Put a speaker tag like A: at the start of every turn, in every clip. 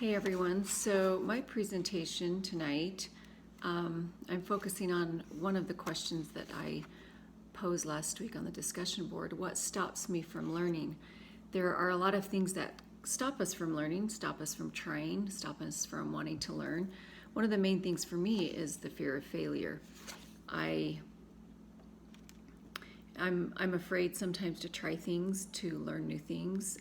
A: Hey everyone, so my presentation tonight, I'm focusing on one of the questions that I posed last week on the discussion board. What stops me from learning? There are a lot of things that stop us from learning, stop us from trying, stop us from wanting to learn. One of the main things for me is the fear of failure. I'm afraid sometimes to try things, to learn new things,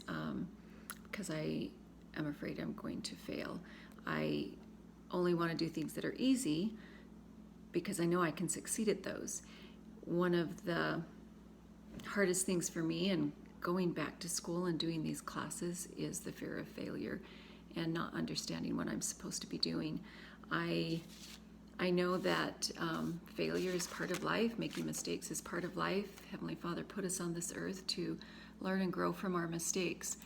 A: because I am afraid I'm going to fail. I only want to do things that are easy because I know I can succeed at those. One of the hardest things for me in going back to school and doing these classes is the fear of failure and not understanding what I'm supposed to be doing. I know that failure is part of life, making mistakes is part of life. Heavenly Father put us on this earth to learn and grow from our mistakes.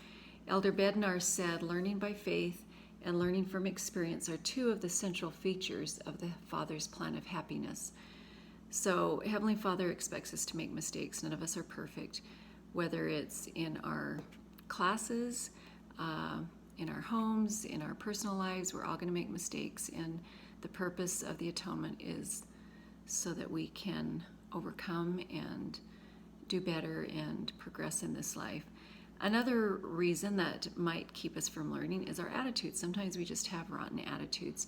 A: Elder Bednar said, learning by faith and learning from experience are two of the central features of the Father's plan of happiness. So Heavenly Father expects us to make mistakes. None of us are perfect, whether it's in our classes, in our homes, in our personal lives. We're all going to make mistakes, and the purpose of the atonement is so that we can overcome and do better and progress in this life. Another reason that might keep us from learning is our attitudes. Sometimes we just have rotten attitudes.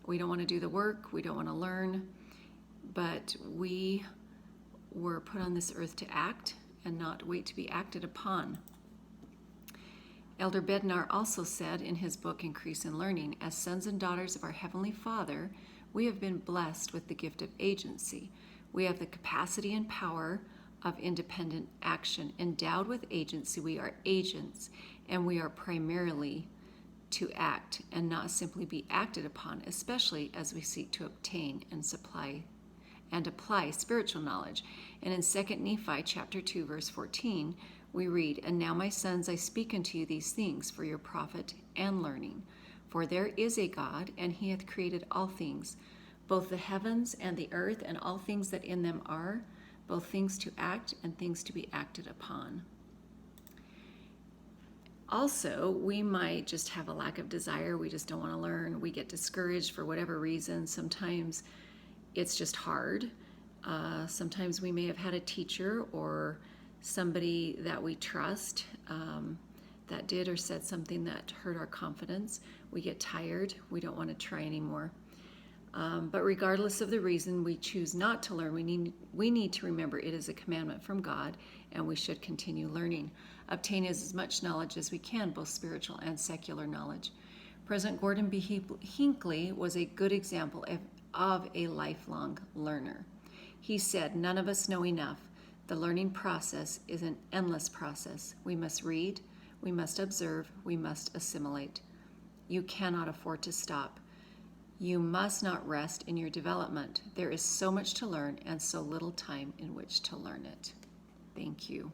A: We don't want to do the work, we don't want to learn, but we were put on this earth to act and not wait to be acted upon. Elder Bednar also said in his book, Increase in Learning, as sons and daughters of our Heavenly Father, we have been blessed with the gift of agency. We have the capacity and power of independent action. Endowed with agency, we are agents, and we are primarily to act and not simply be acted upon, especially as we seek to obtain and apply spiritual knowledge. And in 2 Nephi chapter 2, verse 14, we read, And now, my sons, I speak unto you these things for your profit and learning. For there is a God, and he hath created all things, both the heavens and the earth, and all things that in them are, both things to act and things to be acted upon. Also, we might just have a lack of desire. We just don't want to learn. We get discouraged for whatever reason. Sometimes it's just hard. Sometimes we may have had a teacher or somebody that we trust that did or said something that hurt our confidence. We get tired. We don't want to try anymore. But regardless of the reason we choose not to learn, we need to remember it is a commandment from God, and we should continue learning. Obtain as much knowledge as we can, both spiritual and secular knowledge. President Gordon B. Hinckley was a good example of a lifelong learner. He said, none of us know enough. The learning process is an endless process. We must read, we must observe, we must assimilate. You cannot afford to stop. You must not rest in your development. There is so much to learn and so little time in which to learn it. Thank you.